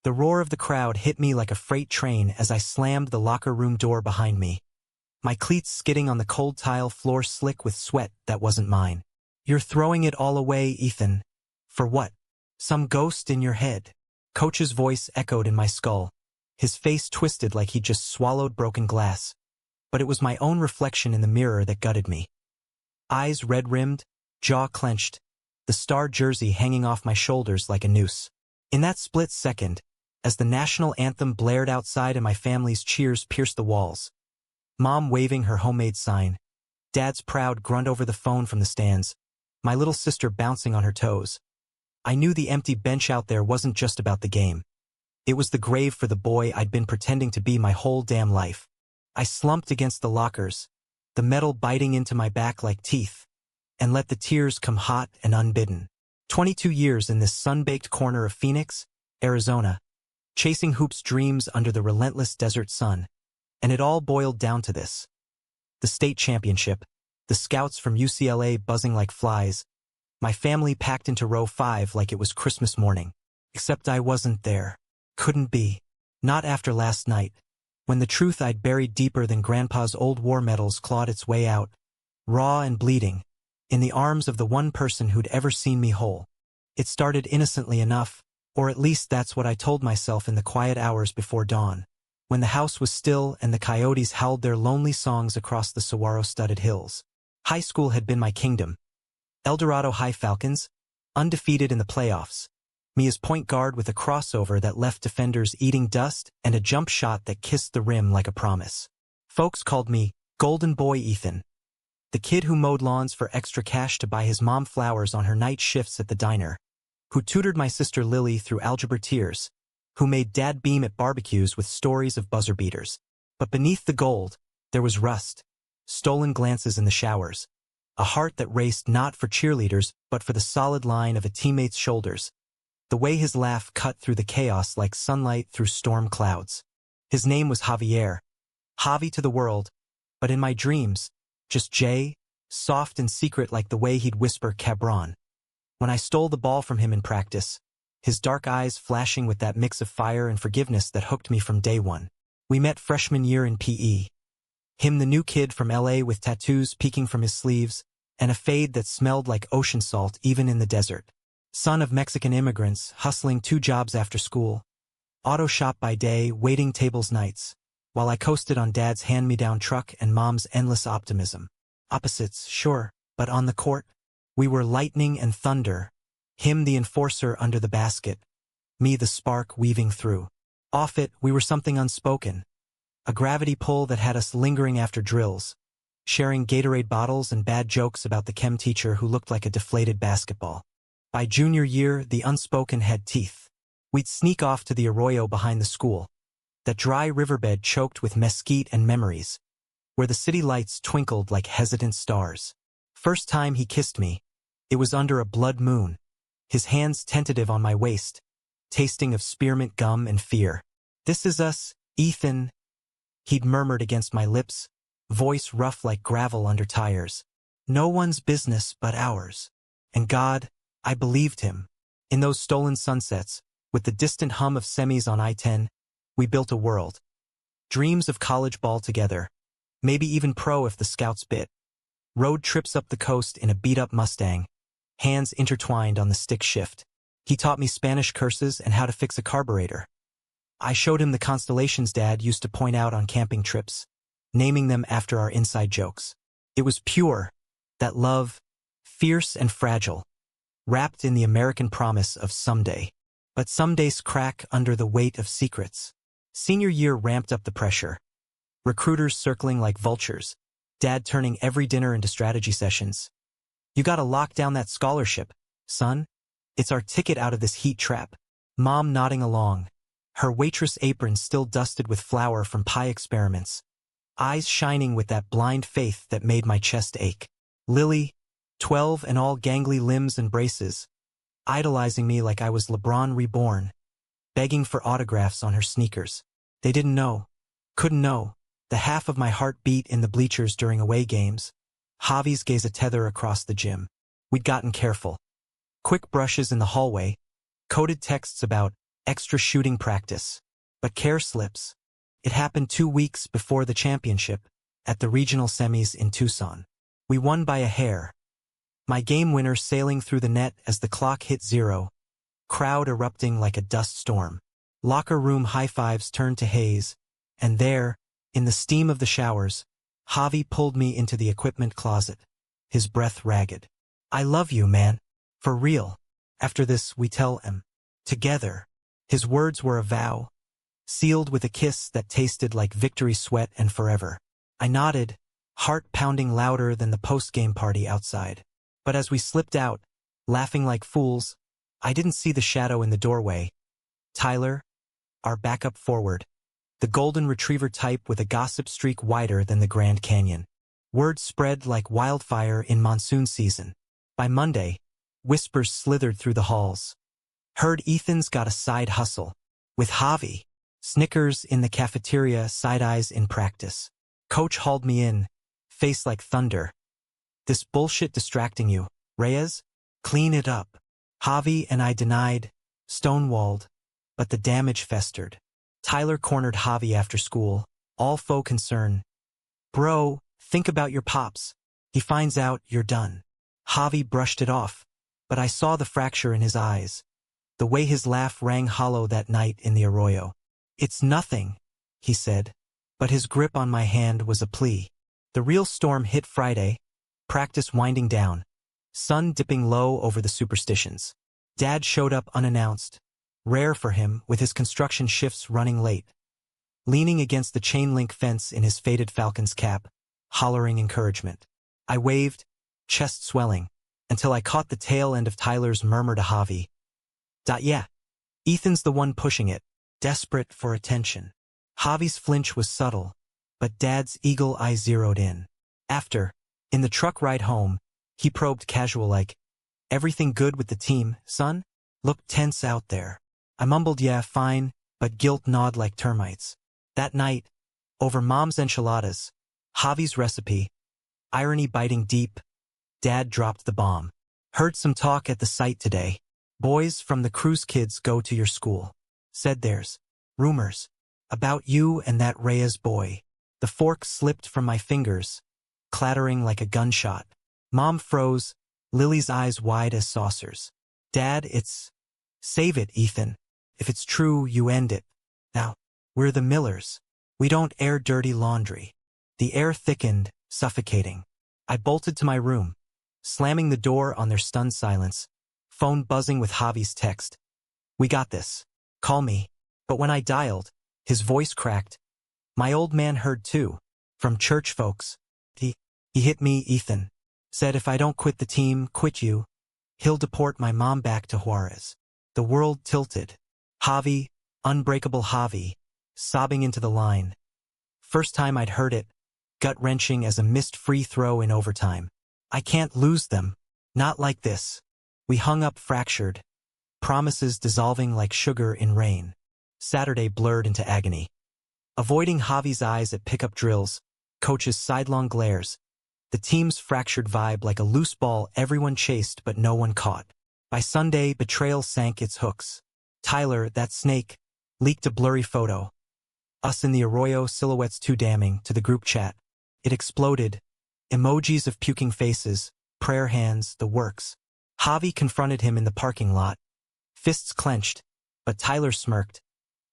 The roar of the crowd hit me like a freight train as I slammed the locker room door behind me. My cleats skidding on the cold tile floor slick with sweat that wasn't mine. "You're throwing it all away, Ethan. For what? Some ghost in your head?" Coach's voice echoed in my skull. His face twisted like he'd just swallowed broken glass. But it was my own reflection in the mirror that gutted me. Eyes red-rimmed, jaw clenched, the star jersey hanging off my shoulders like a noose. In that split second, as the national anthem blared outside and my family's cheers pierced the walls, Mom waving her homemade sign, Dad's proud grunt over the phone from the stands, my little sister bouncing on her toes, I knew the empty bench out there wasn't just about the game. It was the grave for the boy I'd been pretending to be my whole damn life. I slumped against the lockers, the metal biting into my back like teeth, and let the tears come hot and unbidden. 22 years in this sun-baked corner of Phoenix, Arizona, chasing hoops dreams under the relentless desert sun. And it all boiled down to this. The state championship, the scouts from UCLA buzzing like flies, my family packed into row 5 like it was Christmas morning. Except I wasn't there. Couldn't be. Not after last night, when the truth I'd buried deeper than Grandpa's old war medals clawed its way out, raw and bleeding, in the arms of the one person who'd ever seen me whole. It started innocently enough, or at least that's what I told myself in the quiet hours before dawn, when the house was still and the coyotes howled their lonely songs across the saguaro-studded hills. High school had been my kingdom. El Dorado High Falcons, undefeated in the playoffs. Me as point guard with a crossover that left defenders eating dust and a jump shot that kissed the rim like a promise. Folks called me Golden Boy Ethan, the kid who mowed lawns for extra cash to buy his mom flowers on her night shifts at the diner, who tutored my sister Lily through algebra tears, who made Dad beam at barbecues with stories of buzzer beaters. But beneath the gold, there was rust, stolen glances in the showers, a heart that raced not for cheerleaders but for the solid line of a teammate's shoulders, the way his laugh cut through the chaos like sunlight through storm clouds. His name was Javier, Javi to the world, but in my dreams, just Jay, soft and secret like the way he'd whisper Cabron. When I stole the ball from him in practice, his dark eyes flashing with that mix of fire and forgiveness that hooked me from day one. We met freshman year in PE. Him the new kid from LA with tattoos peeking from his sleeves, and a fade that smelled like ocean salt even in the desert. Son of Mexican immigrants, hustling 2 jobs after school. Auto shop by day, waiting tables nights, while I coasted on Dad's hand-me-down truck and Mom's endless optimism. Opposites, sure, but on the court, we were lightning and thunder. Him the enforcer under the basket, me the spark weaving through. Off it, we were something unspoken. A gravity pull that had us lingering after drills, sharing Gatorade bottles and bad jokes about the chem teacher who looked like a deflated basketball. By junior year, the unspoken had teeth. We'd sneak off to the arroyo behind the school, that dry riverbed choked with mesquite and memories, where the city lights twinkled like hesitant stars. First time he kissed me, it was under a blood moon, his hands tentative on my waist, tasting of spearmint gum and fear. "This is us, Ethan," he'd murmured against my lips, voice rough like gravel under tires. "No one's business but ours." And God, I believed him. In those stolen sunsets, with the distant hum of semis on I-10, we built a world. Dreams of college ball together, maybe even pro if the scouts bit. Road trips up the coast in a beat-up Mustang, hands intertwined on the stick shift. He taught me Spanish curses and how to fix a carburetor. I showed him the constellations Dad used to point out on camping trips, naming them after our inside jokes. It was pure, that love, fierce and fragile, wrapped in the American promise of someday. But some days crack under the weight of secrets. Senior year ramped up the pressure. Recruiters circling like vultures, Dad turning every dinner into strategy sessions. "You gotta lock down that scholarship, son. It's our ticket out of this heat trap." Mom nodding along, her waitress apron still dusted with flour from pie experiments, eyes shining with that blind faith that made my chest ache. Lily, 12 and all gangly limbs and braces, idolizing me like I was LeBron reborn, begging for autographs on her sneakers. They didn't know, couldn't know, the half of my heart beat in the bleachers during away games. Javi's gaze a tether across the gym. We'd gotten careful. Quick brushes in the hallway, coded texts about extra shooting practice. But care slips. It happened 2 weeks before the championship, at the regional semis in Tucson. We won by a hair. My game winner sailing through the net as the clock hit 0. Crowd erupting like a dust storm. Locker room high fives turned to haze, and there, in the steam of the showers, Javi pulled me into the equipment closet, his breath ragged. I love you, man. For real. After this, we tell him. Together. His words were a vow, sealed with a kiss that tasted like victory sweat and forever. I nodded, heart pounding louder than the post-game party outside. But as we slipped out, laughing like fools, I didn't see the shadow in the doorway. Tyler, our backup forward, the golden retriever type with a gossip streak wider than the Grand Canyon. Word spread like wildfire in monsoon season. By Monday, whispers slithered through the halls. Heard Ethan's got a side hustle. With Javi. Snickers in the cafeteria, side eyes in practice. Coach hauled me in, face like thunder. This bullshit distracting you, Reyes? Clean it up. Javi and I denied, stonewalled, but the damage festered. Tyler cornered Javi after school, all faux concern. Bro, think about your pops. He finds out you're done. Javi brushed it off, but I saw the fracture in his eyes, the way his laugh rang hollow that night in the arroyo. It's nothing, he said, but his grip on my hand was a plea. The real storm hit Friday, practice winding down, sun dipping low over the superstitions. Dad showed up unannounced, rare for him with his construction shifts running late. Leaning against the chain-link fence in his faded Falcons cap, hollering encouragement. I waved, chest swelling, until I caught the tail end of Tyler's murmur to Javi. Yeah, Ethan's the one pushing it, desperate for attention. Javi's flinch was subtle, but Dad's eagle eye zeroed in. After, in the truck ride home, he probed casual like, everything good with the team, son? Looked tense out there. I mumbled yeah, fine, but guilt gnawed like termites. That night, over Mom's enchiladas, Javi's recipe, irony biting deep, Dad dropped the bomb. Heard some talk at the site today. Boys from the Cruz kids go to your school. Said there's rumors about you and that Reyes boy. The fork slipped from my fingers, clattering like a gunshot. Mom froze, Lily's eyes wide as saucers. Dad, it's... Save it, Ethan. If it's true, you end it. Now, we're the Millers. We don't air dirty laundry. The air thickened, suffocating. I bolted to my room, slamming the door on their stunned silence, phone buzzing with Javi's text. We got this. Call me. But when I dialed, his voice cracked. My old man heard too, from church folks. He hit me, Ethan. Said if I don't quit the team, quit you, he'll deport my mom back to Juarez. The world tilted. Javi, unbreakable Javi, sobbing into the line. First time I'd heard it, gut-wrenching as a missed free throw in overtime. I can't lose them. Not like this. We hung up fractured, promises dissolving like sugar in rain. Saturday blurred into agony. Avoiding Javi's eyes at pickup drills, coach's sidelong glares, the team's fractured vibe like a loose ball everyone chased but no one caught. By Sunday, betrayal sank its hooks. Tyler, that snake, leaked a blurry photo. Us in the arroyo, silhouettes too damning, to the group chat. It exploded. Emojis of puking faces, prayer hands, the works. Javi confronted him in the parking lot. Fists clenched, but Tyler smirked.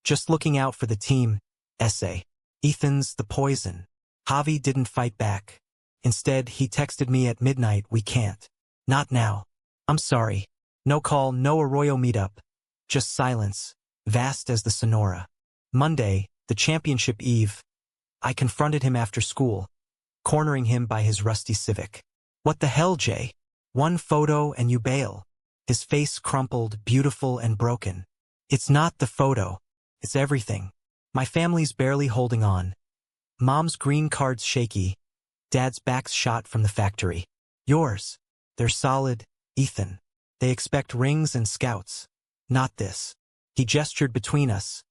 Just looking out for the team, essay. Ethan's the poison. Javi didn't fight back. Instead, he texted me at midnight, we can't. Not now. I'm sorry. No call, no Arroyo meetup. Just silence, vast as the Sonora. Monday, the championship eve. I confronted him after school, cornering him by his rusty Civic. What the hell, Jay? One photo and you bail. His face crumpled, beautiful and broken. It's not the photo. It's everything. My family's barely holding on. Mom's green card's shaky. Dad's back's shot from the factory. Yours. They're solid, Ethan. They expect rings and scouts. Not this. He gestured between us,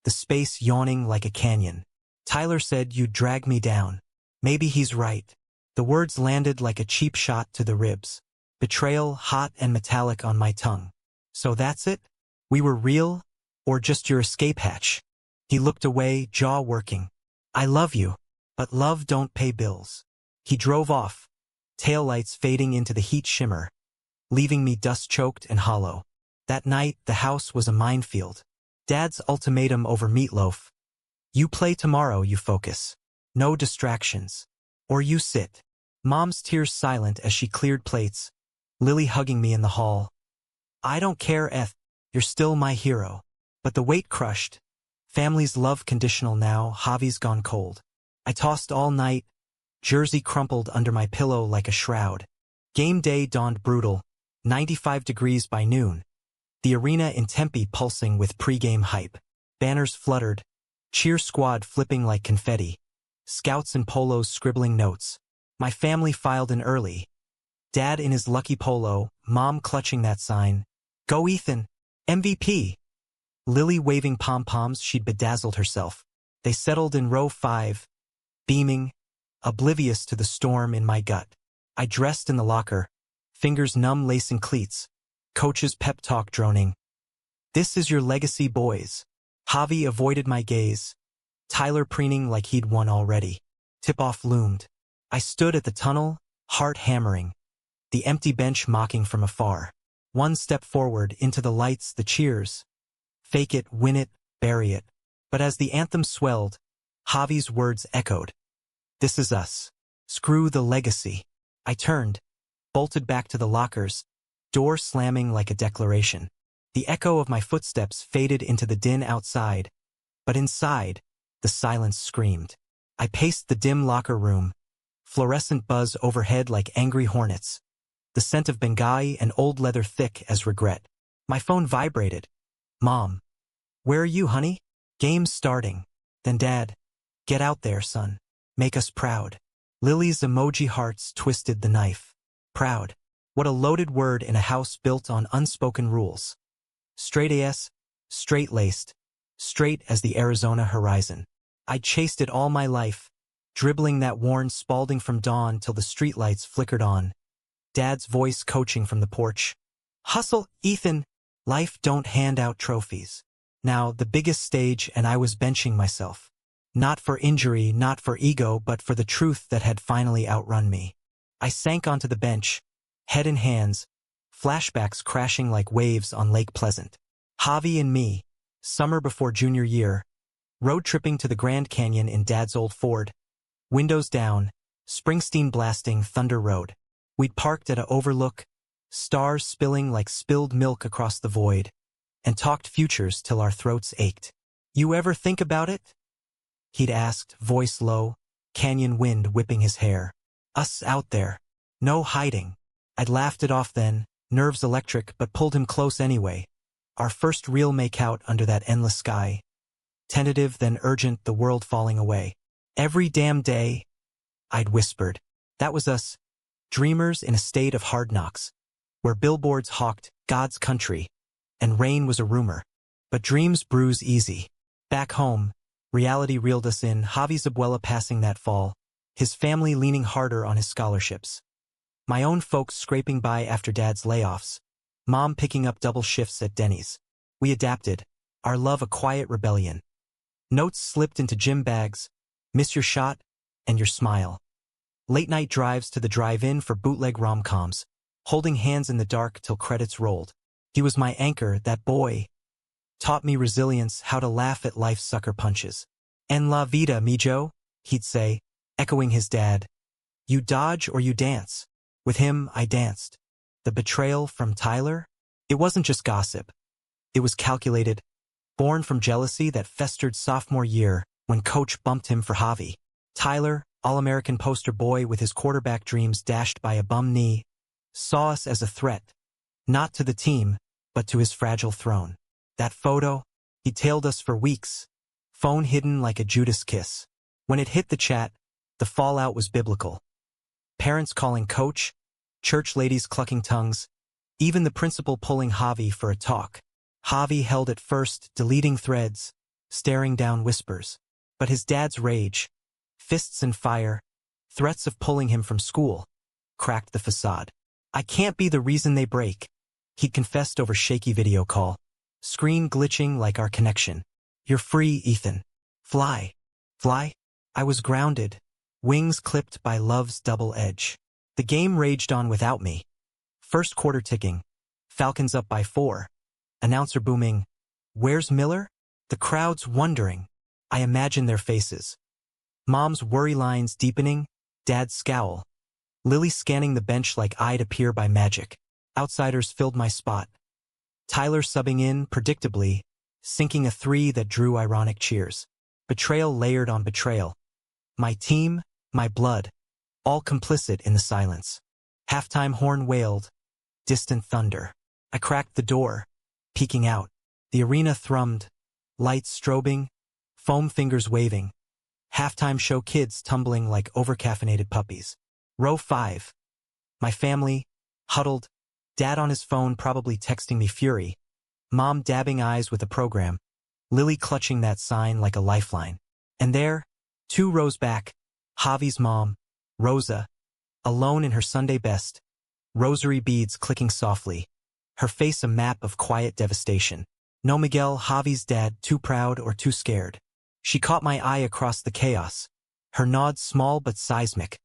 the space yawning like a canyon. Tyler said you'd drag me down. Maybe he's right. The words landed like a cheap shot to the ribs. Betrayal hot and metallic on my tongue. So that's it? We were real? Or just your escape hatch? He looked away, jaw working. I love you, but love don't pay bills. He drove off, taillights fading into the heat shimmer, leaving me dust-choked and hollow. That night, the house was a minefield. Dad's ultimatum over meatloaf. You play tomorrow, you focus. No distractions. Or you sit. Mom's tears silent as she cleared plates, Lily hugging me in the hall. I don't care, you're still my hero. But the weight crushed. Family's love conditional now, Javi's gone cold. I tossed all night, jersey crumpled under my pillow like a shroud. Game day dawned brutal, 95 degrees by noon. The arena in Tempe pulsing with pre-game hype. Banners fluttered, cheer squad flipping like confetti. Scouts in polos scribbling notes. My family filed in early. Dad in his lucky polo, Mom clutching that sign. Go Ethan! MVP! Lily waving pom-poms, she'd bedazzled herself. They settled in row 5, beaming, oblivious to the storm in my gut. I dressed in the locker, fingers numb lacing cleats. Coach's pep talk droning. This is your legacy, boys. Javi avoided my gaze. Tyler preening like he'd won already. Tip-off loomed. I stood at the tunnel, heart hammering. The empty bench mocking from afar. One step forward, into the lights, the cheers. Fake it, win it, bury it. But as the anthem swelled, Javi's words echoed. This is us. Screw the legacy. I turned, bolted back to the lockers, door slamming like a declaration. The echo of my footsteps faded into the din outside, but inside, the silence screamed. I paced the dim locker room, fluorescent buzz overhead like angry hornets. The scent of Benghazi and old leather thick as regret. My phone vibrated. Mom. Where are you, honey? Game's starting. Then Dad. Get out there, son. Make us proud. Lily's emoji hearts twisted the knife. Proud. What a loaded word in a house built on unspoken rules. Straight as, straight-laced, straight as the Arizona horizon. I'd chased it all my life, dribbling that worn Spalding from dawn till the streetlights flickered on. Dad's voice coaching from the porch. Hustle, Ethan. Life don't hand out trophies. Now the biggest stage, and I was benching myself. Not for injury, not for ego, but for the truth that had finally outrun me. I sank onto the bench, head in hands, flashbacks crashing like waves on Lake Pleasant. Javi and me, summer before junior year, road tripping to the Grand Canyon in Dad's old Ford. Windows down, Springsteen blasting Thunder Road. We'd parked at a overlook, stars spilling like spilled milk across the void, and talked futures till our throats ached. You ever think about it? He'd asked, voice low, canyon wind whipping his hair. Us out there. No hiding. I'd laughed it off then, nerves electric, but pulled him close anyway. Our first real make-out under that endless sky. Tentative then urgent, the world falling away. Every damn day, I'd whispered. That was us, dreamers in a state of hard knocks, where billboards hawked God's country, and rain was a rumor. But dreams bruise easy. Back home, reality reeled us in, Javi's abuela passing that fall, his family leaning harder on his scholarships. My own folks scraping by after Dad's layoffs, Mom picking up double shifts at Denny's. We adapted, our love a quiet rebellion. Notes slipped into gym bags, miss your shot, and your smile. Late-night drives to the drive-in for bootleg rom-coms, holding hands in the dark till credits rolled. He was my anchor, that boy. Taught me resilience, how to laugh at life's sucker punches. En la vida, mijo, he'd say, echoing his dad. You dodge or you dance. With him, I danced. The betrayal from Tyler? It wasn't just gossip. It was calculated, born from jealousy that festered sophomore year when coach bumped him for Javi. Tyler, All-American poster boy with his quarterback dreams dashed by a bum knee, saw us as a threat, not to the team, but to his fragile throne. That photo, he tailed us for weeks, phone hidden like a Judas kiss. When it hit the chat, the fallout was biblical. Parents calling coach, church ladies clucking tongues, even the principal pulling Javi for a talk. Javi held it first, deleting threads, staring down whispers. But his dad's rage, fists and fire, threats of pulling him from school, cracked the facade. I can't be the reason they break, he'd confessed over shaky video call. screen glitching like our connection. You're free, Ethan. Fly. Fly? I was grounded, wings clipped by love's double edge. The game raged on without me. First quarter ticking. Falcons up by 4. Announcer booming, "Where's Miller?" The crowd's wondering. I imagine their faces. Mom's worry lines deepening, Dad's scowl. Lily scanning the bench like I'd appear by magic. Outsiders filled my spot. Tyler subbing in, predictably, sinking a 3 that drew ironic cheers. Betrayal layered on betrayal. My team, my blood, all complicit in the silence. Halftime horn wailed, distant thunder. I cracked the door, peeking out. The arena thrummed, lights strobing, foam fingers waving. Halftime show kids tumbling like overcaffeinated puppies. Row 5. My family, huddled, Dad on his phone probably texting me fury, Mom dabbing eyes with a program, Lily clutching that sign like a lifeline. And there, 2 rows back, Javi's mom, Rosa, alone in her Sunday best, rosary beads clicking softly, her face a map of quiet devastation. No Miguel, Javi's dad, too proud or too scared. She caught my eye across the chaos, her nod small but seismic.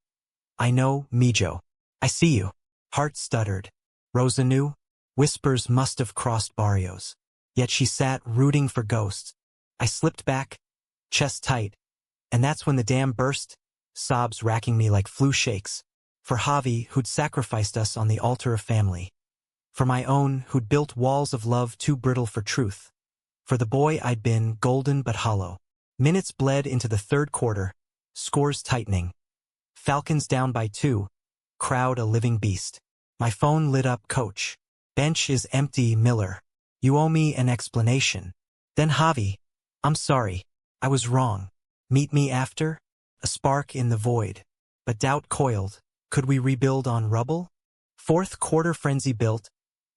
I know, Mijo. I see you. Heart stuttered. Rosa knew. Whispers must have crossed barrios. Yet she sat rooting for ghosts. I slipped back, chest tight, and that's when the dam burst, sobs racking me like flu shakes. For Javi, who'd sacrificed us on the altar of family. For my own, who'd built walls of love too brittle for truth. For the boy I'd been, golden but hollow. Minutes bled into the third quarter, scores tightening. Falcons down by 2, crowd a living beast. My phone lit up, "Coach. Bench is empty, Miller. You owe me an explanation." Then Javi, "I'm sorry. I was wrong. Meet me after?" A spark in the void. But doubt coiled. Could we rebuild on rubble? Fourth quarter frenzy built.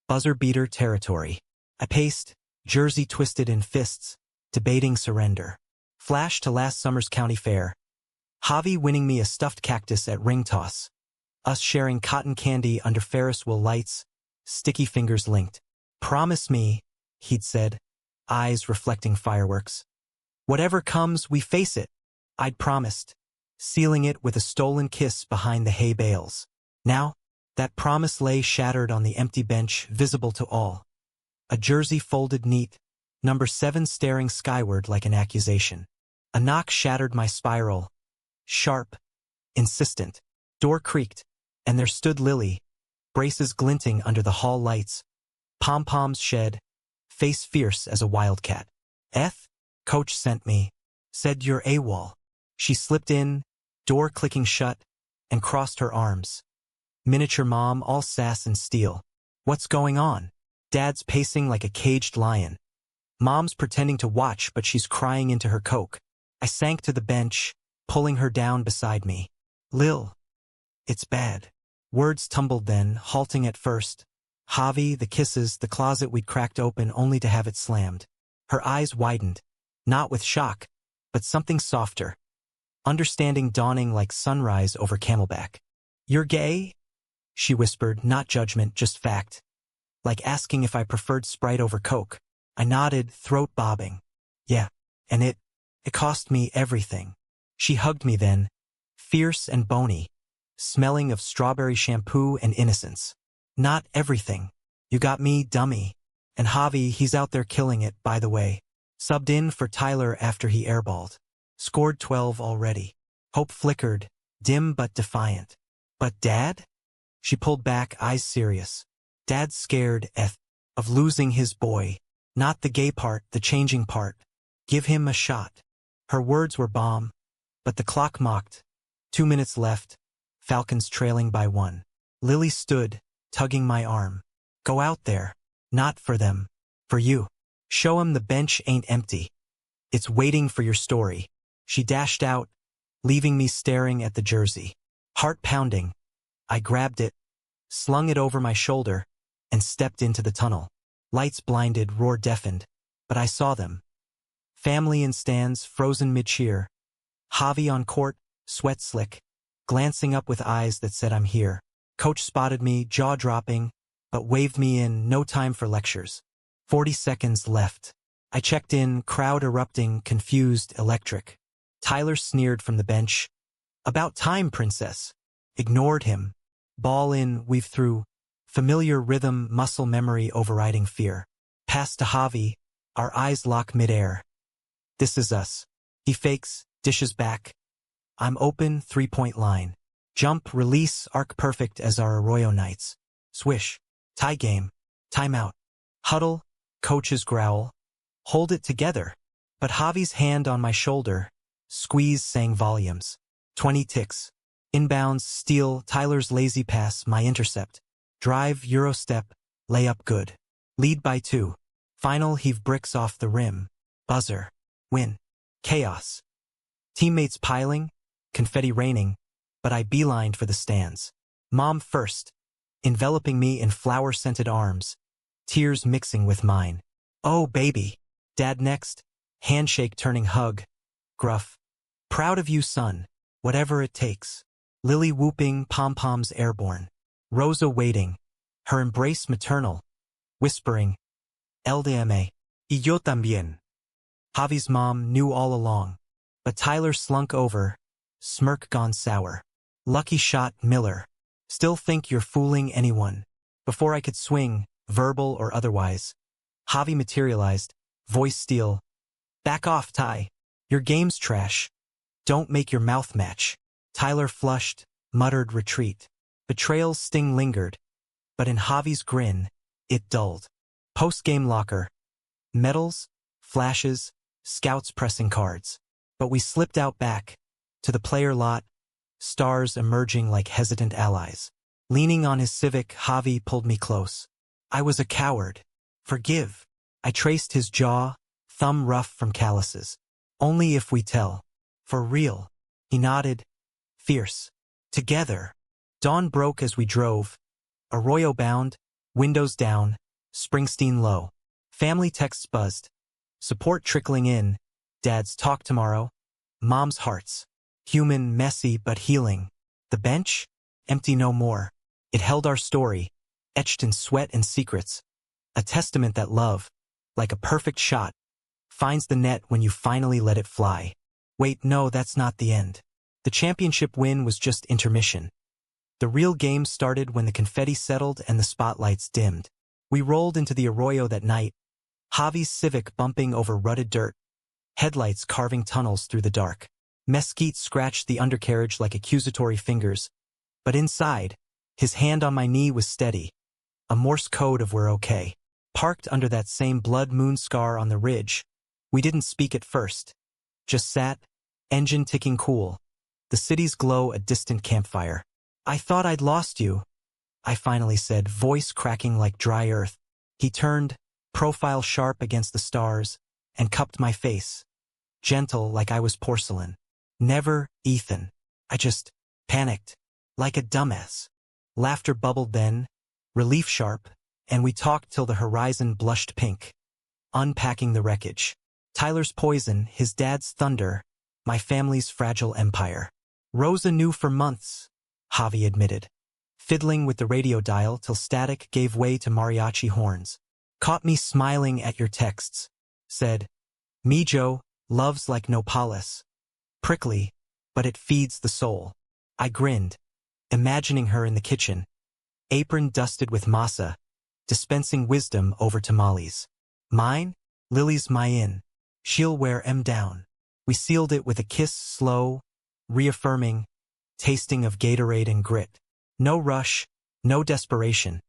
Buzzer beater territory. I paced, jersey twisted in fists, debating surrender. Flash to last summer's county fair. Javi winning me a stuffed cactus at ring toss. Us sharing cotton candy under Ferris wheel lights, sticky fingers linked. "Promise me," he'd said, eyes reflecting fireworks. "Whatever comes, we face it." I'd promised, sealing it with a stolen kiss behind the hay bales. Now, that promise lay shattered on the empty bench, visible to all. A jersey folded neat, number 7 staring skyward like an accusation. A knock shattered my spiral. Sharp, insistent. Door creaked, and there stood Lily, braces glinting under the hall lights, pom-poms shed, face fierce as a wildcat. Coach sent me, said you're AWOL." She slipped in, door clicking shut, and crossed her arms. Miniature mom, all sass and steel. "What's going on?" Dad's pacing like a caged lion. Mom's pretending to watch, but she's crying into her Coke. I sank to the bench, pulling her down beside me. "Lil, it's bad." Words tumbled then, halting at first. Javi, the kisses, the closet we'd cracked open only to have it slammed. Her eyes widened, not with shock, but something softer. Understanding dawning like sunrise over Camelback. "You're gay?" she whispered, not judgment, just fact. Like asking if I preferred Sprite over Coke. I nodded, throat bobbing. "Yeah, and it cost me everything." She hugged me then, fierce and bony, smelling of strawberry shampoo and innocence. "Not everything. You got me, dummy." And Javi, he's out there killing it, by the way. Subbed in for Tyler after he airballed. Scored 12 already. Hope flickered, dim but defiant. "But Dad?" She pulled back, eyes serious. "Dad's scared, of losing his boy. Not the gay part, the changing part. Give him a shot." Her words were bomb, but the clock mocked. 2 minutes left, Falcons trailing by 1. Lily stood, tugging my arm. "Go out there. Not for them. For you. Show 'em the bench ain't empty. It's waiting for your story." She dashed out, leaving me staring at the jersey. Heart pounding. I grabbed it, slung it over my shoulder, and stepped into the tunnel. Lights blinded, roar deafened, but I saw them. Family in stands, frozen mid-cheer. Javi on court, sweat slick, glancing up with eyes that said I'm here. Coach spotted me, jaw dropping, but waved me in, no time for lectures. 40 seconds left. I checked in, crowd erupting, confused, electric. Tyler sneered from the bench. About time, princess. Ignored him. Ball in, weave through. Familiar rhythm, muscle memory overriding fear. Pass to Javi. Our eyes lock midair. This is us. He fakes, dishes back. I'm open, three-point line. Jump, release, arc perfect as our Arroyo nights. Swish. Tie game. Timeout. Huddle. Coaches growl. Hold it together. But Javi's hand on my shoulder. Squeeze sang volumes. 20 ticks. Inbounds, steal, Tyler's lazy pass, my intercept. Drive, Eurostep, layup good. Lead by 2. Final heave bricks off the rim. Buzzer. Win. Chaos. Teammates piling, confetti raining, but I beelined for the stands. Mom first, enveloping me in flower-scented arms, tears mixing with mine. Oh, baby. Dad next, handshake turning hug. Gruff. Proud of you, son. Whatever it takes. Lily whooping, pom-poms airborne. Rosa waiting, her embrace maternal, whispering, LDMA. Y yo también. Javi's mom knew all along, but Tyler slunk over, smirk gone sour. Lucky shot, Miller. Still think you're fooling anyone. Before I could swing, verbal or otherwise, Javi materialized, voice steel. Back off, Ty. Your game's trash. Don't make your mouth match. Tyler flushed, muttered retreat. Betrayal's sting lingered, but in Javi's grin, it dulled. Post-game locker. Medals, flashes, scouts pressing cards. But we slipped out back, to the player lot, stars emerging like hesitant allies. Leaning on his Civic, Javi pulled me close. I was a coward. Forgive. I traced his jaw, thumb rough from calluses. Only if we tell. For real. He nodded. Fierce. Together. Dawn broke as we drove. Arroyo bound, windows down, Springsteen low. Family texts buzzed. Support trickling in. Dad's talk tomorrow. Mom's hearts. Human, messy, but healing. The bench? Empty no more. It held our story, etched in sweat and secrets. A testament that love, like a perfect shot, finds the net when you finally let it fly. Wait, no, that's not the end. The championship win was just intermission. The real game started when the confetti settled and the spotlights dimmed. We rolled into the Arroyo that night, Javi's Civic bumping over rutted dirt, headlights carving tunnels through the dark. Mesquite scratched the undercarriage like accusatory fingers, but inside, his hand on my knee was steady, a Morse code of we're okay. Parked under that same blood moon scar on the ridge, we didn't speak at first, just sat, engine ticking cool, the city's glow a distant campfire. I thought I'd lost you, I finally said, voice cracking like dry earth. He turned, profile sharp against the stars, and cupped my face, gentle like I was porcelain. Never, Ethan. I just panicked, like a dumbass. Laughter bubbled then, relief sharp, and we talked till the horizon blushed pink. Unpacking the wreckage. Tyler's poison, his dad's thunder, my family's fragile empire. Rosa knew for months, Javi admitted. Fiddling with the radio dial till static gave way to mariachi horns. Caught me smiling at your texts. Said, Mijo, love's like nopales. Prickly, but it feeds the soul. I grinned, imagining her in the kitchen, apron dusted with masa, dispensing wisdom over tamales. Mine? Lily's my in. She'll wear em down. We sealed it with a kiss slow, reaffirming, tasting of Gatorade and grit. No rush, no desperation.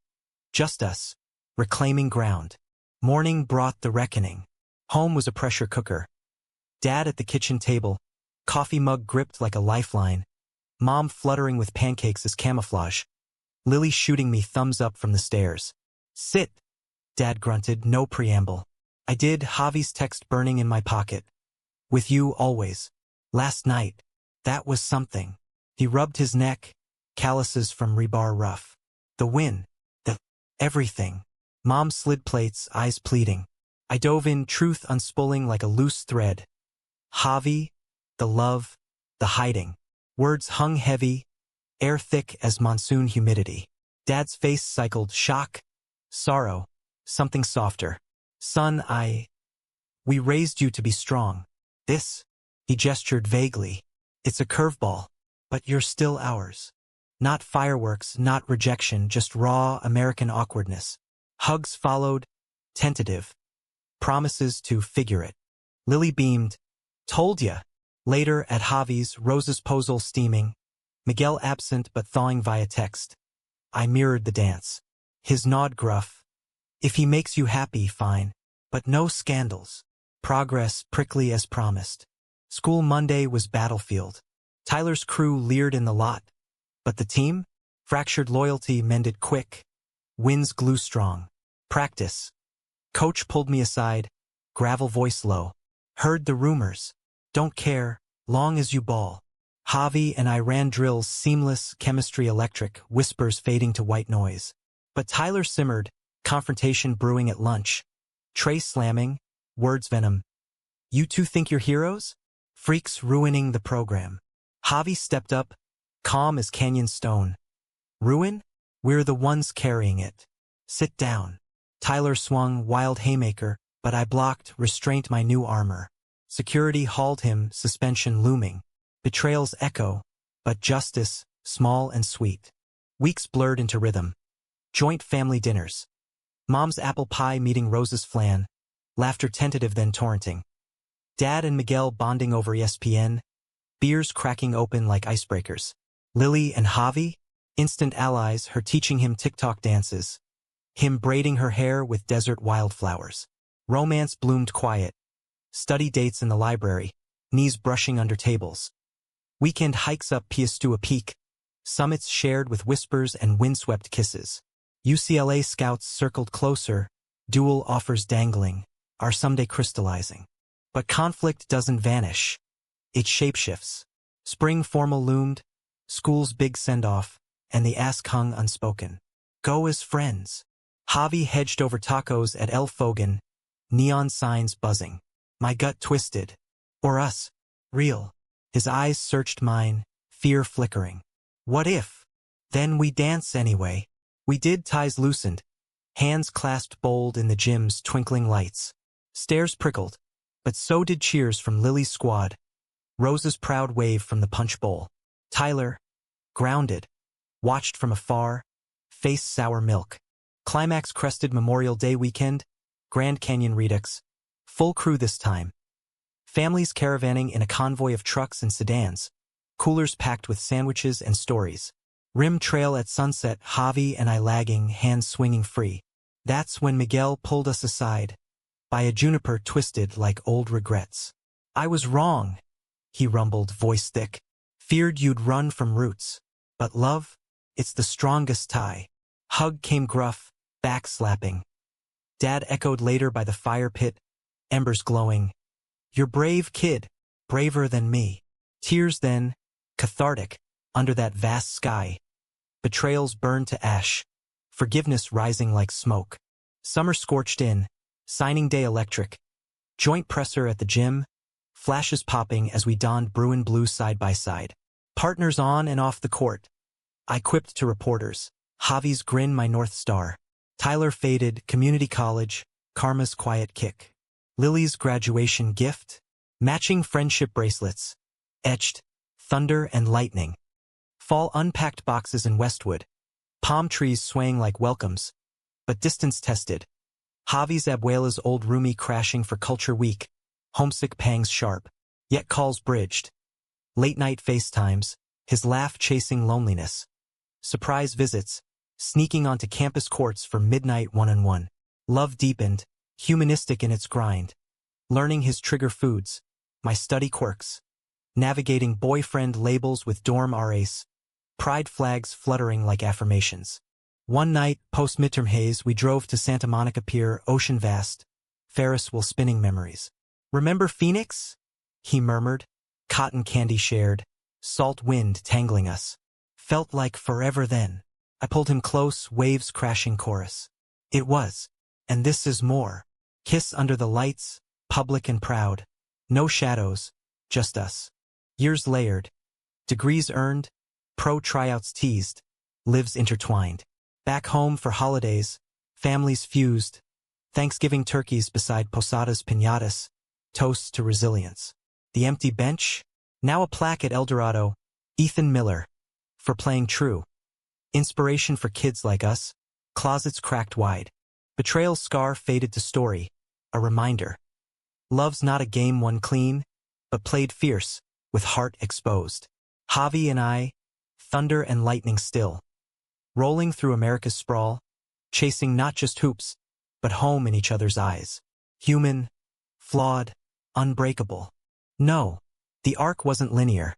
Just us, reclaiming ground. Morning brought the reckoning. Home was a pressure cooker. Dad at the kitchen table, coffee mug gripped like a lifeline. Mom fluttering with pancakes as camouflage. Lily shooting me thumbs up from the stairs. Sit, Dad grunted, no preamble. I did, Javi's text burning in my pocket. With you always. Last night. That was something. He rubbed his neck, calluses from rebar rough. The win. The everything. Mom slid plates, eyes pleading. I dove in, truth unspooling like a loose thread. Javi, the love, the hiding. Words hung heavy, air thick as monsoon humidity. Dad's face cycled shock, sorrow, something softer. Son, we raised you to be strong. This, he gestured vaguely. It's a curveball, but you're still ours. Not fireworks, not rejection, just raw American awkwardness. Hugs followed, tentative. Promises to figure it. Lily beamed. Told ya. Later, at Javi's, Rose's posal steaming. Miguel absent but thawing via text. I mirrored the dance. His nod gruff. If he makes you happy, fine. But no scandals. Progress prickly as promised. School Monday was battlefield. Tyler's crew leered in the lot. But the team? Fractured loyalty mended quick. Wins glue strong. Practice. Coach pulled me aside. Gravel voice low. Heard the rumors. Don't care, long as you ball. Javi and I ran drills, seamless, chemistry electric, whispers fading to white noise. But Tyler simmered, confrontation brewing at lunch. Tray slamming, words venom. You two think you're heroes? Freaks ruining the program. Javi stepped up, calm as canyon stone. Ruin? We're the ones carrying it. Sit down. Tyler swung, wild haymaker, but I blocked, restraint my new armor. Security hauled him, suspension looming. Betrayals echo, but justice, small and sweet. Weeks blurred into rhythm. Joint family dinners. Mom's apple pie meeting Rose's flan. Laughter tentative then torrenting. Dad and Miguel bonding over ESPN. Beers cracking open like icebreakers. Lily and Javi? Instant allies, her teaching him TikTok dances. Him braiding her hair with desert wildflowers. Romance bloomed quiet. Study dates in the library. Knees brushing under tables. Weekend hikes up Piastua Peak. Summits shared with whispers and windswept kisses. UCLA scouts circled closer. Dual offers dangling. Are someday crystallizing. But conflict doesn't vanish. It shapeshifts. Spring formal loomed. School's big send-off. And the ask hung unspoken. Go as friends. Javi hedged over tacos at El Fogan. Neon signs buzzing. My gut twisted. Or us. Real. His eyes searched mine, fear flickering. What if? Then we dance anyway. We did, ties loosened. Hands clasped bold in the gym's twinkling lights. Stares prickled. But so did cheers from Lily's squad. Rose's proud wave from the punch bowl. Tyler, grounded, watched from afar, face sour milk. Climax crested Memorial Day weekend, Grand Canyon Redux. Full crew this time. Families caravanning in a convoy of trucks and sedans. Coolers packed with sandwiches and stories. Rim trail at sunset, Javi and I lagging, hands swinging free. That's when Miguel pulled us aside. By a juniper twisted like old regrets. I was wrong, he rumbled, voice thick. Feared you'd run from roots. But love? It's the strongest tie. Hug came gruff, back slapping. Dad echoed later by the fire pit, embers glowing. You're brave, kid, braver than me. Tears then, cathartic, under that vast sky. Betrayals burned to ash, forgiveness rising like smoke. Summer scorched in, signing day electric. Joint presser at the gym, flashes popping as we donned Bruin blue side by side. Partners on and off the court. I quipped to reporters, Javi's grin my North Star. Tyler faded, community college, karma's quiet kick. Lily's graduation gift, matching friendship bracelets. Etched, thunder and lightning. Fall unpacked boxes in Westwood. Palm trees swaying like welcomes, but distance tested. Javi's abuela's old roomie crashing for Culture Week. Homesick pangs sharp, yet calls bridged. Late night FaceTimes, his laugh chasing loneliness. Surprise visits, sneaking onto campus courts for midnight one-on-one. Love deepened, humanistic in its grind. Learning his trigger foods, my study quirks. Navigating boyfriend labels with dorm RAs. Pride flags fluttering like affirmations. One night, post-midterm haze, we drove to Santa Monica Pier, ocean vast. Ferris wheel spinning memories. Remember Phoenix? He murmured. Cotton candy shared. Salt wind tangling us. Felt like forever then. I pulled him close, waves crashing chorus. It was. And this is more. Kiss under the lights, public and proud. No shadows, just us. Years layered. Degrees earned. Pro tryouts teased. Lives intertwined. Back home for holidays. Families fused. Thanksgiving turkeys beside posadas piñatas, toasts to resilience. The empty bench? Now a plaque at El Dorado, Ethan Miller, for playing true. Inspiration for kids like us, closets cracked wide. Betrayal's scar faded to story, a reminder. Love's not a game won clean, but played fierce, with heart exposed. Javi and I, thunder and lightning still. Rolling through America's sprawl, chasing not just hoops, but home in each other's eyes. Human, flawed, unbreakable. No, the arc wasn't linear.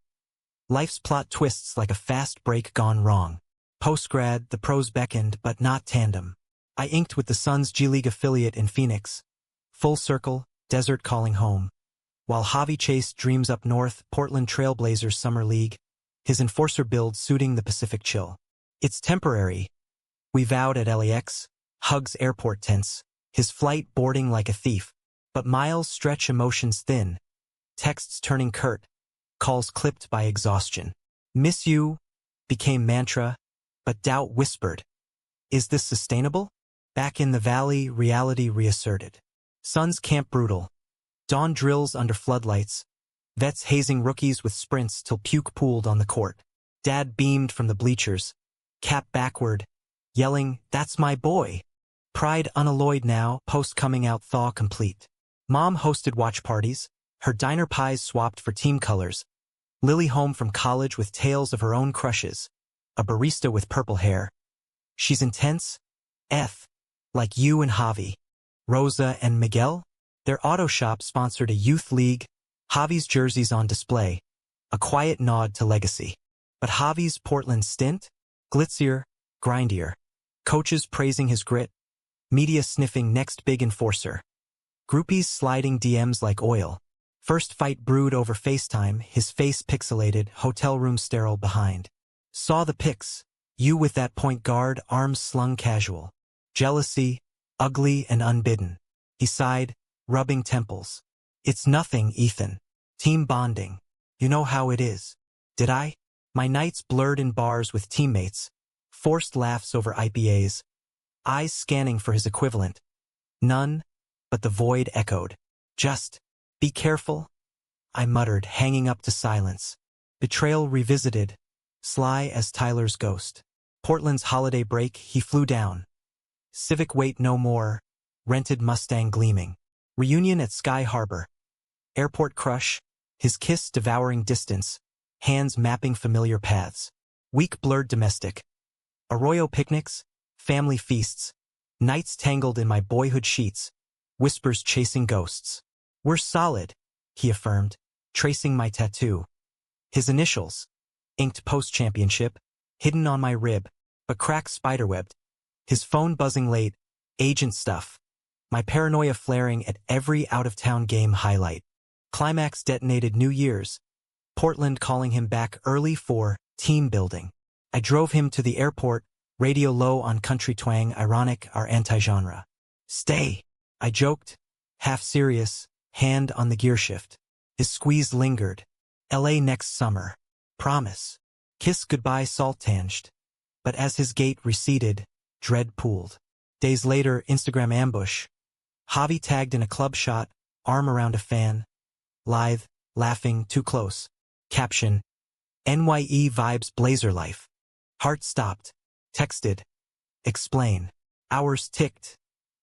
Life's plot twists like a fast break gone wrong. Post-grad, the pros beckoned, but not tandem. I inked with the Suns G League affiliate in Phoenix. Full circle, desert calling home. While Javi chased dreams up north, Portland Trailblazers Summer League, his enforcer build suiting the Pacific chill. It's temporary, we vowed at LAX, hugs airport tense, his flight boarding like a thief. But miles stretch emotions thin, texts turning curt, calls clipped by exhaustion. Miss you became mantra, but doubt whispered. Is this sustainable? Back in the valley, reality reasserted. Suns camp brutal. Dawn drills under floodlights. Vets hazing rookies with sprints till puke pooled on the court. Dad beamed from the bleachers, cap backward, yelling, "That's my boy." Pride unalloyed now, post-coming-out thaw complete. Mom hosted watch parties, her diner pies swapped for team colors. Lily home from college with tales of her own crushes. A barista with purple hair. She's intense, like you and Javi. Rosa and Miguel? Their auto shop sponsored a youth league. Javi's jerseys on display. A quiet nod to legacy. But Javi's Portland stint? Glitzier, grindier. Coaches praising his grit. Media sniffing next big enforcer. Groupies sliding DMs like oil. First fight brewed over FaceTime, his face pixelated, hotel room sterile behind. Saw the pics. You with that point guard, arms slung casual. Jealousy, ugly and unbidden. He sighed, rubbing temples. It's nothing, Ethan. Team bonding. You know how it is. Did I? My nights blurred in bars with teammates. Forced laughs over IPAs. Eyes scanning for his equivalent. None, but the void echoed. Just, be careful, I muttered, hanging up to silence. Betrayal revisited, sly as Tyler's ghost. Portland's holiday break, he flew down. Civic wait no more, rented Mustang gleaming. Reunion at Sky Harbor. Airport crush, his kiss devouring distance, hands mapping familiar paths. Week blurred domestic. Arroyo picnics, family feasts, nights tangled in my boyhood sheets, whispers chasing ghosts. We're solid, he affirmed, tracing my tattoo. His initials, inked post-championship, hidden on my rib, but cracked spiderwebbed. His phone buzzing late, agent stuff. My paranoia flaring at every out-of-town game highlight. Climax detonated New Year's. Portland calling him back early for team building. I drove him to the airport, radio low on country twang, ironic, our anti-genre. Stay, I joked, half serious, hand on the gear shift. His squeeze lingered. LA next summer. Promise. Kiss goodbye salt-tanged. But as his gait receded, dread pooled. Days later, Instagram ambush. Javi tagged in a club shot, arm around a fan. Lithe, laughing, too close. Caption. NYE vibes blazer life. Heart stopped. Texted. Explain. Hours ticked.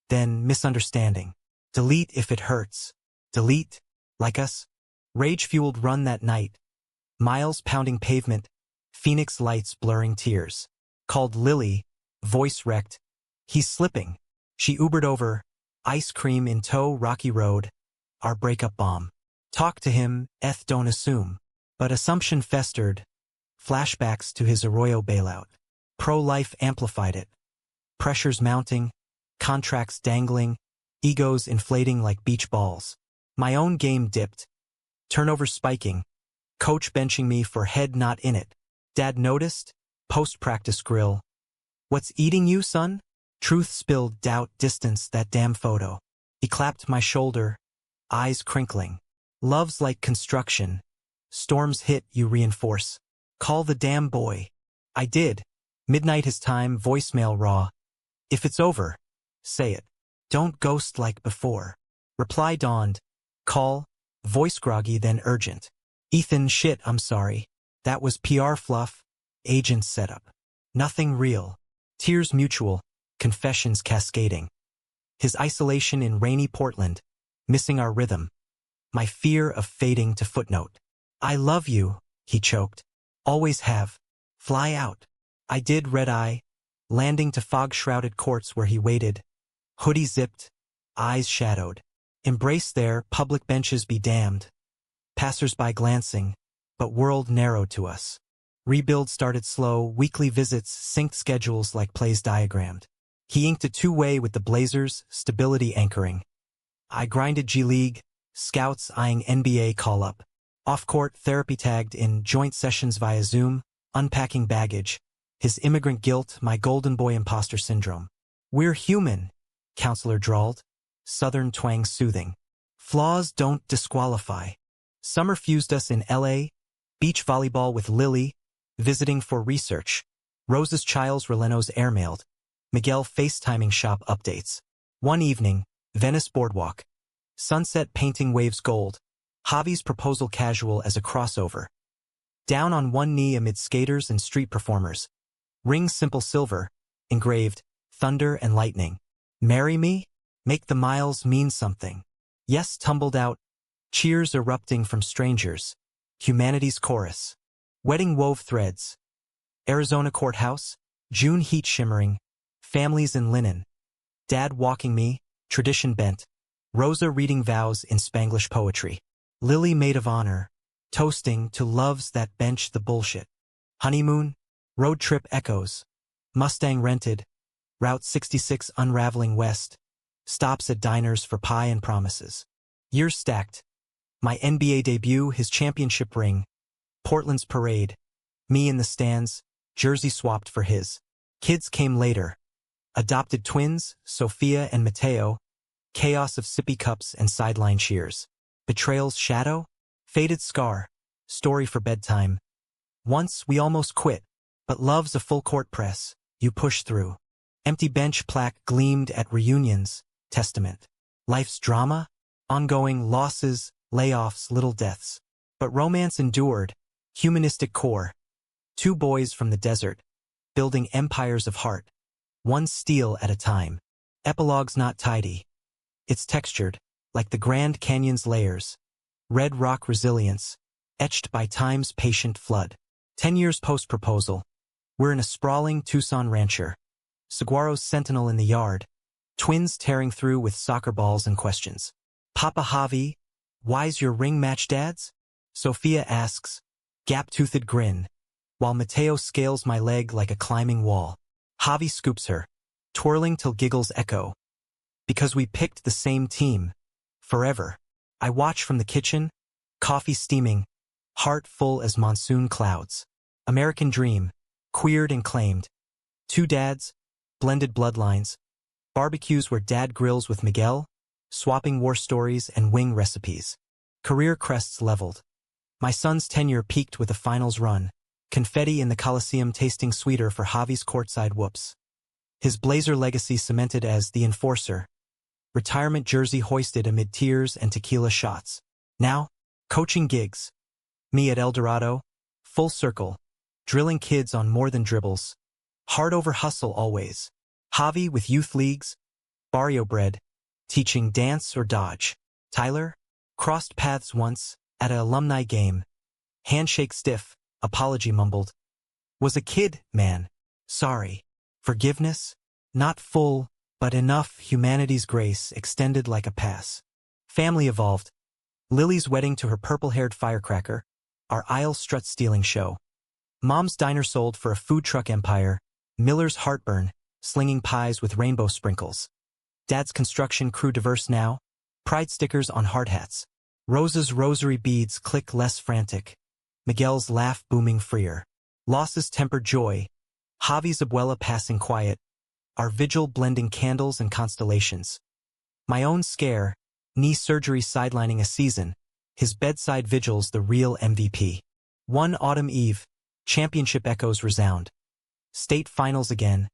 Then misunderstanding. Delete if it hurts. Delete, like us. Rage-fueled run that night. Miles pounding pavement. Phoenix lights blurring tears. Called Lily. Voice wrecked. He's slipping. She Ubered over. Ice cream in tow, rocky road. Our breakup bomb. Talk to him, don't assume. But assumption festered. Flashbacks to his Arroyo bailout. Pro-life amplified it. Pressures mounting. Contracts dangling. Egos inflating like beach balls. My own game dipped. Turnover spiking. Coach benching me for head not in it. Dad noticed. Post-practice grill. What's eating you, son? Truth spilled, doubt, distance, that damn photo. He clapped my shoulder. Eyes crinkling. Love's like construction. Storms hit, you reinforce. Call the damn boy. I did. Midnight his time, voicemail raw. If it's over, say it. Don't ghost like before. Reply dawned. Call. Voice groggy then urgent. Ethan, shit, I'm sorry. That was PR fluff. Agent setup. Nothing real. Tears mutual. Confessions cascading. His isolation in rainy Portland. Missing our rhythm. My fear of fading to footnote. I love you, he choked. Always have. Fly out. I did red eye. Landing to fog-shrouded courts where he waited. Hoodie zipped. Eyes shadowed. Embrace there, public benches be damned. Passers-by glancing, but world narrowed to us. Rebuild started slow, weekly visits, synced schedules like plays diagrammed. He inked a two-way with the Blazers, stability anchoring. I grinded G-League, scouts eyeing NBA call-up. Off-court, therapy tagged in joint sessions via Zoom, unpacking baggage. His immigrant guilt, my golden boy imposter syndrome. We're human, counselor drawled. Southern twang soothing. Flaws don't disqualify. Summer fused us in LA, beach volleyball with Lily, visiting for research. Rose's Childs Releno's airmailed. Miguel FaceTiming shop updates. One evening, Venice boardwalk. Sunset painting waves gold. Javi's proposal casual as a crossover. Down on one knee amid skaters and street performers. Ring simple silver, engraved, thunder and lightning. Marry me? Make the miles mean something. Yes tumbled out. Cheers erupting from strangers. Humanity's chorus. Wedding wove threads. Arizona courthouse. June heat shimmering. Families in linen. Dad walking me. Tradition bent. Rosa reading vows in Spanglish poetry. Lily maid of honor. Toasting to loves that bench the bullshit. Honeymoon. Road trip echoes. Mustang rented. Route 66 unraveling west. Stops at diners for pie and promises. Years stacked. My NBA debut, his championship ring. Portland's parade. Me in the stands, jersey swapped for his. Kids came later. Adopted twins, Sophia and Mateo. Chaos of sippy cups and sideline cheers. Betrayal's shadow? Faded scar. Story for bedtime. Once we almost quit, but love's a full court press. You push through. Empty bench plaque gleamed at reunions. Testament. Life's drama? Ongoing losses, layoffs, little deaths. But romance endured. Humanistic core. Two boys from the desert. Building empires of heart. One steel at a time. Epilogue's not tidy. It's textured, like the Grand Canyon's layers. Red rock resilience. Etched by time's patient flood. 10 years post-proposal. We're in a sprawling Tucson rancher. Saguaro's sentinel in the yard. Twins tearing through with soccer balls and questions. Papa Javi, why's your ring match Dad's? Sophia asks, gap-toothed grin, while Mateo scales my leg like a climbing wall. Javi scoops her, twirling till giggles echo. Because we picked the same team. Forever. I watch from the kitchen, coffee steaming, heart full as monsoon clouds. American dream, queered and claimed. Two dads, blended bloodlines. Barbecues where Dad grills with Miguel, swapping war stories and wing recipes. Career crests leveled. My son's tenure peaked with a finals run. Confetti in the Coliseum tasting sweeter for Javi's courtside whoops. His Blazer legacy cemented as the enforcer. Retirement jersey hoisted amid tears and tequila shots. Now, coaching gigs. Me at El Dorado, full circle, drilling kids on more than dribbles. Hard over hustle always. Javi with youth leagues, barrio bred, teaching dance or dodge. Tyler, crossed paths once, at an alumni game. Handshake stiff, apology mumbled. Was a kid, man. Sorry. Forgiveness? Not full, but enough humanity's grace extended like a pass. Family evolved. Lily's wedding to her purple-haired firecracker. Our aisle strut stealing show. Mom's diner sold for a food truck empire. Miller's heartburn. Slinging pies with rainbow sprinkles. Dad's construction crew diverse now. Pride stickers on hard hats. Rosa's rosary beads click less frantic. Miguel's laugh booming freer. Losses tempered joy. Javi's abuela passing quiet. Our vigil blending candles and constellations. My own scare. Knee surgery sidelining a season. His bedside vigils the real MVP. One autumn eve. Championship echoes resound. State finals again.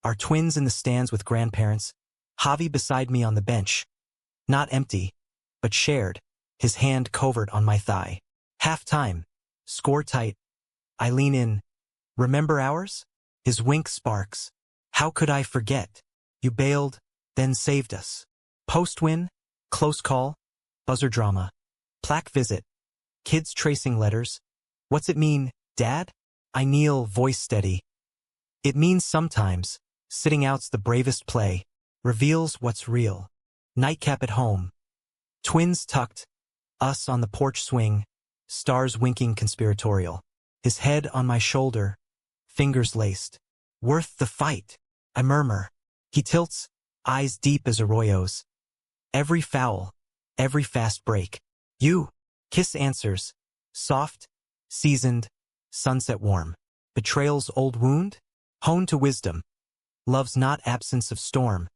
Our twins in the stands with grandparents, Javi beside me on the bench. Not empty, but shared, his hand covert on my thigh. Half-time. Score tight. I lean in. Remember ours? His wink sparks. How could I forget? You bailed, then saved us. Post-win, close call, buzzer drama, plaque visit, kids tracing letters. What's it mean, Dad? I kneel, voice steady. It means sometimes, sitting out's the bravest play, reveals what's real. Nightcap at home. Twins tucked, us on the porch swing, stars winking conspiratorial. His head on my shoulder, fingers laced. Worth the fight, I murmur. He tilts, eyes deep as Arroyo's. Every foul, every fast break. You, kiss answers, soft, seasoned, sunset warm. Betrayal's old wound, honed to wisdom. Love's not absence of storm,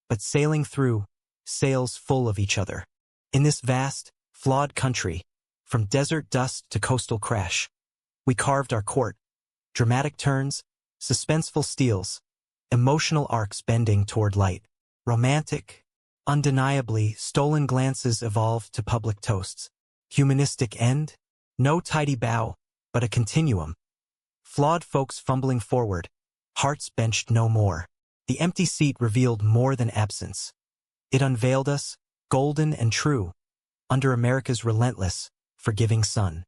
but sailing through, sails full of each other. In this vast, flawed country, from desert dust to coastal crash, we carved our court. Dramatic turns, suspenseful steals, emotional arcs bending toward light. Romantic, undeniably, stolen glances evolved to public toasts. Humanistic end, no tidy bow, but a continuum. Flawed folks fumbling forward, hearts benched no more. The empty seat revealed more than absence. It unveiled us, golden and true, under America's relentless, forgiving sun.